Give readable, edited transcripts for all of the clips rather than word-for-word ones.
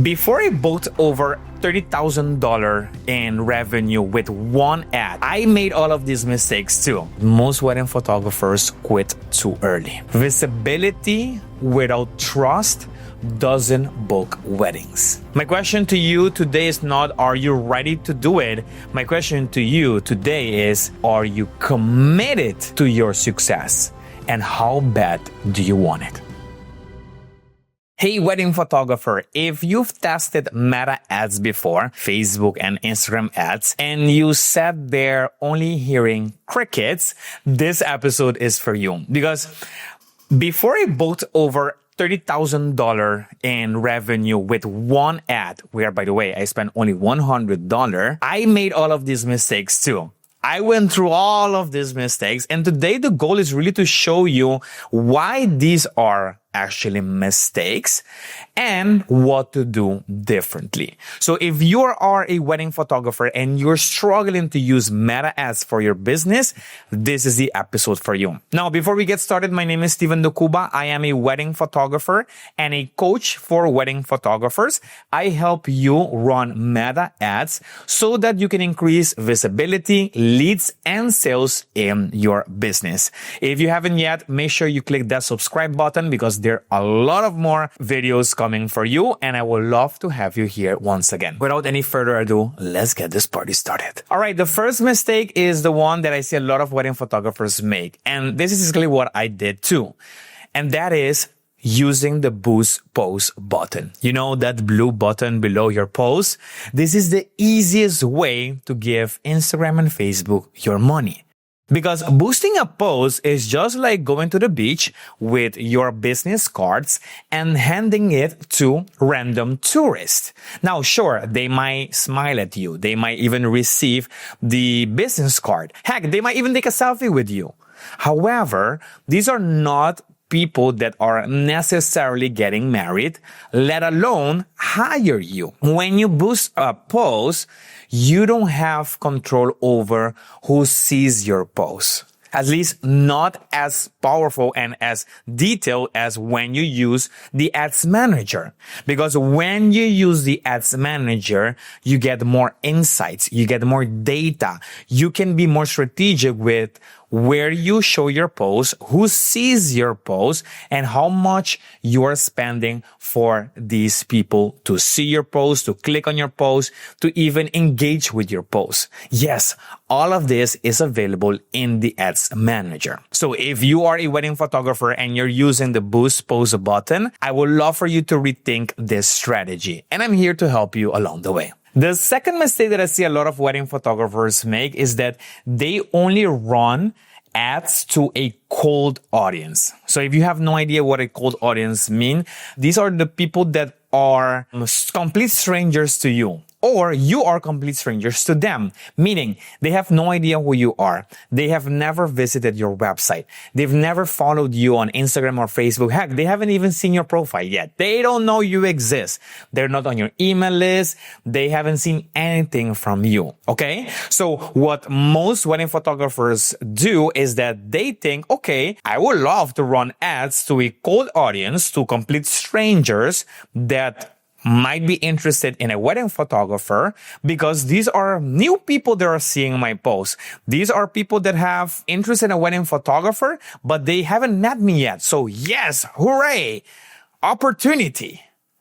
Before I booked over $30,000 in revenue with one ad, I made all of these mistakes too. Most wedding photographers quit too early. Visibility without trust doesn't book weddings. My question to you today is not, are you ready to do it? My question to you today is, are you committed to your success? And how bad do you want it? Hey, wedding photographer, if you've tested Meta ads before, Facebook and Instagram ads, and you sat there only hearing crickets, this episode is for you. Because before I booked over $30,000 in revenue with one ad, where, by the way, I spent only $100, I made all of these mistakes too. I went through all of these mistakes, and today the goal is really to show you why these are actually mistakes and what to do differently. So if you are a wedding photographer and you're struggling to use Meta ads for your business, this is the episode for you. Now, before we get started, my name is Steven de Cuba. I am a wedding photographer and a coach for wedding photographers. I help you run Meta ads so that you can increase visibility, leads, and sales in your business. If you haven't yet, make sure you click that subscribe button because there are a lot of more videos coming for you, and I would love to have you here once again. Without any further ado, let's get this party started. All right, the first mistake is the one that I see a lot of wedding photographers make, and this is exactly what I did too, and that is using the boost post button. You know, that blue button below your post? This is the easiest way to give Instagram and Facebook your money. Because boosting a post is just like going to the beach with your business cards and handing it to random tourists. Now, sure, they might smile at you. They might even receive the business card. Heck, they might even take a selfie with you. However, these are not people that are necessarily getting married, let alone hire you. When you boost a post, you don't have control over who sees your post. At least not as powerful and as detailed as when you use the ads manager. Because when you use the ads manager, you get more insights, you get more data. You can be more strategic with where you show your post, who sees your post, and how much you are spending for these people to see your post, to click on your post, to even engage with your post. Yes, all of this is available in the Ads Manager. So if you are a wedding photographer and you're using the Boost Post button, I would love for you to rethink this strategy. And I'm here to help you along the way. The second mistake that I see a lot of wedding photographers make is that they only run ads to a cold audience. So if you have no idea what a cold audience means, these are the people that are complete strangers to you. Or you are complete strangers to them, meaning they have no idea who you are. They have never visited your website. They've never followed you on Instagram or Facebook. Heck, they haven't even seen your profile yet. They don't know you exist. They're not on your email list. They haven't seen anything from you. Okay? So what most wedding photographers do is that they think, okay, I would love to run ads to a cold audience, to complete strangers that might be interested in a wedding photographer because these are new people that are seeing my posts. These are people that have interest in a wedding photographer, but they haven't met me yet. So yes, hooray, opportunity.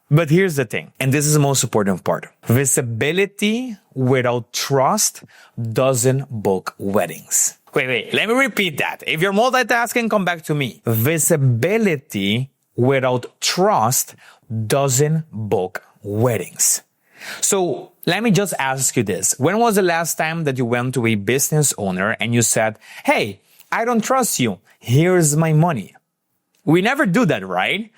But here's the thing, and this is the most important part. Visibility without trust doesn't book weddings. Wait, let me repeat that. If you're multitasking, come back to me. Visibility without trust doesn't book weddings. So let me just ask you this. When was the last time that you went to a business owner and you said, hey, I don't trust you. Here's my money. We never do that, right?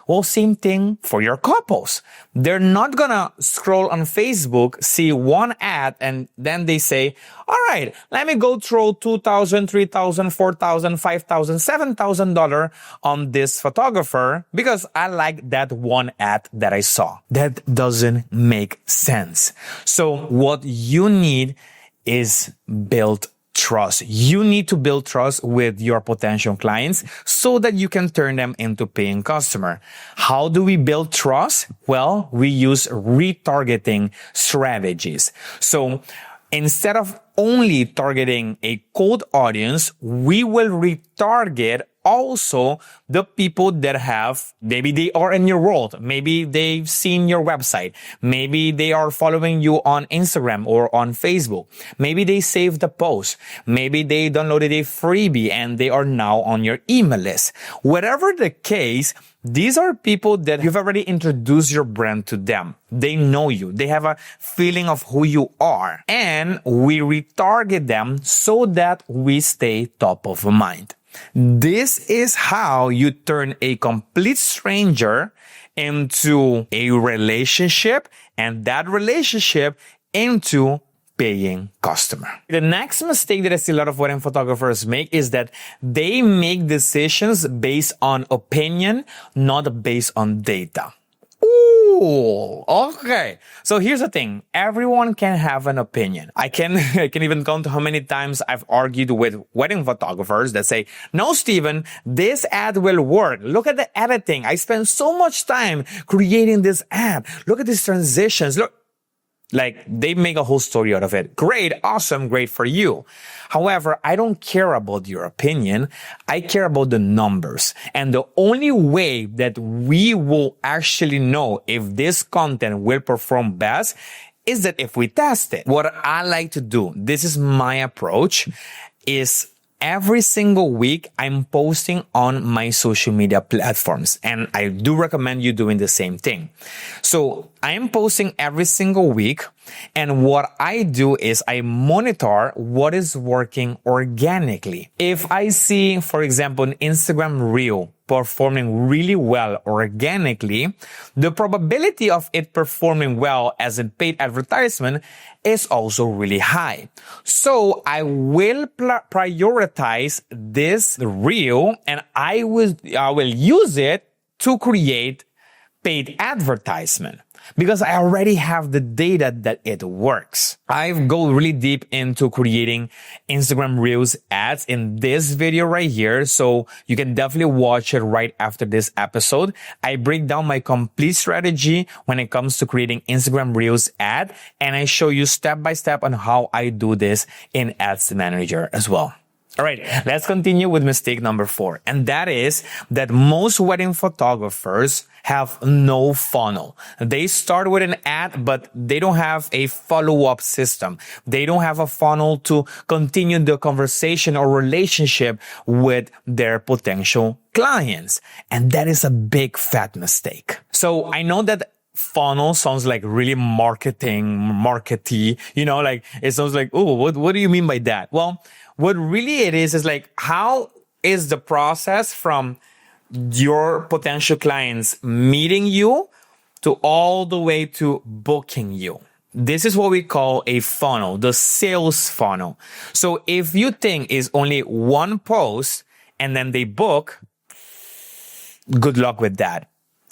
Well, same thing for your couples. They're not gonna scroll on Facebook, see one ad, and then they say, all right, let me go throw $2,000, $3,000, $4,000, $5,000, $7,000 on this photographer because I like that one ad that I saw. That doesn't make sense. So what you need is build trust. You need to build trust with your potential clients so that you can turn them into paying customer. How do we build trust? Well, we use retargeting strategies. So instead of only targeting a cold audience, we will retarget also the people that have, maybe they are in your world, maybe they've seen your website, maybe they are following you on Instagram or on Facebook, maybe they saved the post, maybe they downloaded a freebie and they are now on your email list. Whatever the case, these are people that you've already introduced your brand to them. They know you. They have a feeling of who you are. And we retarget them so that we stay top of mind. This is how you turn a complete stranger into a relationship, and that relationship into paying customer. The next mistake that I see a lot of wedding photographers make is that they make decisions based on opinion, not based on data. Ooh, okay. So here's the thing. Everyone can have an opinion. I can even count how many times I've argued with wedding photographers that say, no, Steven, this ad will work. Look at the editing. I spent so much time creating this ad. Look at these transitions. Look. Like, they make a whole story out of it. Great, awesome, great for you. However, I don't care about your opinion. I care about the numbers. And the only way that we will actually know if this content will perform best is that if we test it. What I like to do, this is my approach, is every single week, I'm posting on my social media platforms, and I do recommend you doing the same thing. So I am posting every single week, and what I do is I monitor what is working organically. If I see, for example, an Instagram reel performing really well organically, the probability of it performing well as a paid advertisement is also really high. So I will prioritize this reel, and I will use it to create paid advertisement, because I already have the data that it works. I go really deep into creating Instagram Reels ads in this video right here, so you can definitely watch it right after this episode. I break down my complete strategy when it comes to creating Instagram Reels ad, and I show you step by step on how I do this in Ads Manager as well. All right, let's continue with mistake number 4. And that is that most wedding photographers have no funnel. They start with an ad, but they don't have a follow-up system. They don't have a funnel to continue the conversation or relationship with their potential clients. And that is a big fat mistake. So I know that funnel sounds like really markety, like it sounds like, oh, what do you mean by that? Well, what really it is like, how is the process from your potential clients meeting you to all the way to booking you? This is what we call a funnel, the sales funnel. So if you think is only one post and then they book, good luck with that.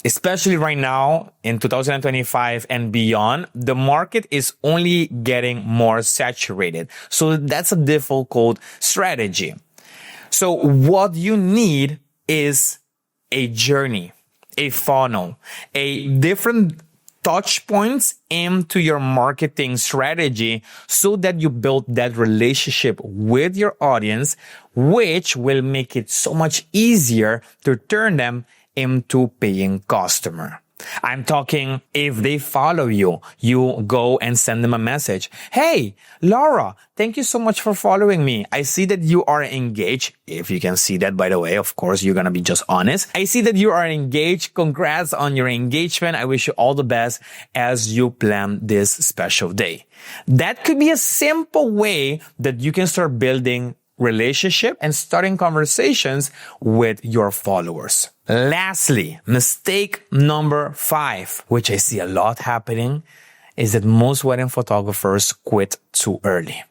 Especially right now in 2025 and beyond, the market is only getting more saturated. So that's a difficult strategy. So what you need is a journey, a funnel, a different touch points into your marketing strategy so that you build that relationship with your audience, which will make it so much easier to turn them into paying customer. I'm talking if they follow you, you go and send them a message. Hey, Laura, thank you so much for following me. I see that you are engaged. If you can see that, by the way, of course, you're going to be just honest. I see that you are engaged. Congrats on your engagement. I wish you all the best as you plan this special day. That could be a simple way that you can start building relationship and starting conversations with your followers. Lastly, mistake number 5, which I see a lot happening, is that most wedding photographers quit too early.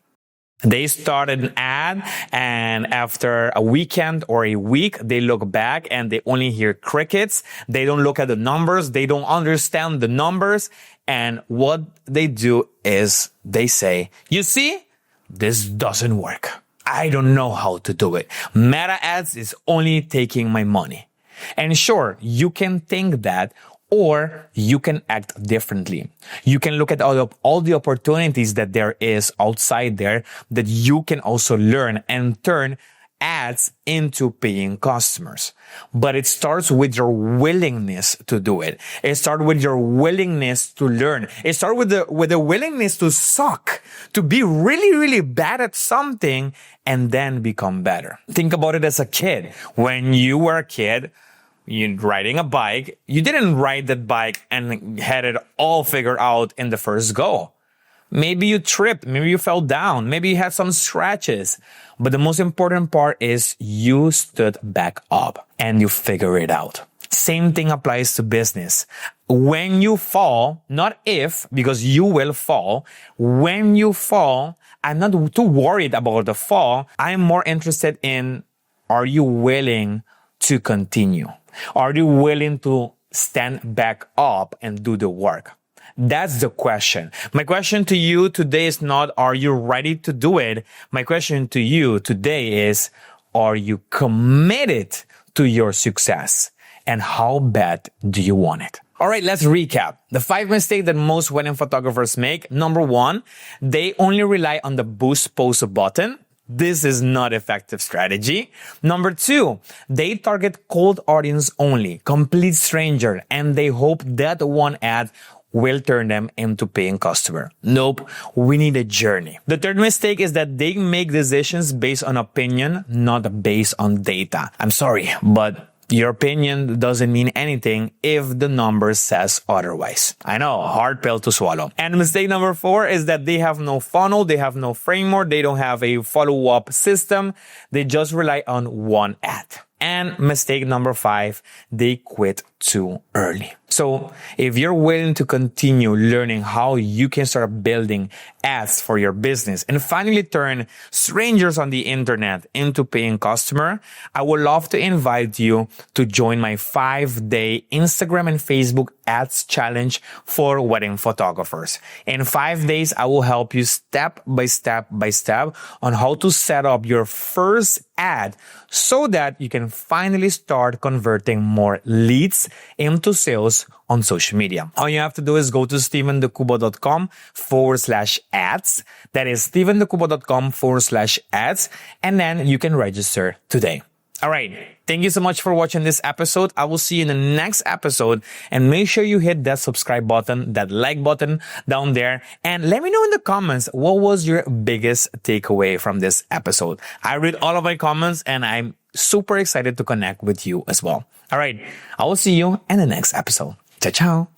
They start an ad, and after a weekend or a week, they look back and they only hear crickets. They don't look at the numbers. They don't understand the numbers. And what they do is they say, you see, this doesn't work. I don't know how to do it. Meta ads is only taking my money. And sure, you can think that, or you can act differently. You can look at all the opportunities that there is outside there that you can also learn and turn ads into paying customers. But it starts with your willingness to do it. It starts with your willingness to learn. It starts with the willingness to suck, to be really, really bad at something and then become better. Think about it as a kid. When you were a kid, you're riding a bike, you didn't ride that bike and had it all figured out in the first go. Maybe you tripped, maybe you fell down, maybe you had some scratches. But the most important part is you stood back up and you figure it out. Same thing applies to business. When you fall, not if, because you will fall, when you fall, I'm not too worried about the fall. I'm more interested in, are you willing to continue? Are you willing to stand back up and do the work? That's the question. My question to you today is not, are you ready to do it? My question to you today is, are you committed to your success? And how bad do you want it? All right, let's recap. The 5 mistakes that most wedding photographers make. Number 1, they only rely on the boost post button. This is not effective strategy. Number 2, they target cold audience only, complete stranger, and they hope that one ad will turn them into paying customer. Nope, we need a journey. The third mistake is that they make decisions based on opinion, not based on data. I'm sorry, but your opinion doesn't mean anything if the number says otherwise. I know, hard pill to swallow. And mistake number 4 is that they have no funnel, they have no framework, they don't have a follow-up system. They just rely on one ad. And mistake number 5, they quit too early. So if you're willing to continue learning how you can start building ads for your business and finally turn strangers on the internet into paying customer, I would love to invite you to join my 5-day Instagram and Facebook ads challenge for wedding photographers. In 5 days, I will help you step by step on how to set up your first ad so that you can finally start converting more leads into sales on social media. All you have to do is go to stevendecuba.com/ads. That is stevendecuba.com/ads. And then you can register today. All right. Thank you so much for watching this episode. I will see you in the next episode, and make sure you hit that subscribe button, that like button down there, and let me know in the comments what was your biggest takeaway from this episode. I read all of my comments and I'm super excited to connect with you as well. All right. I will see you in the next episode. Ciao, ciao.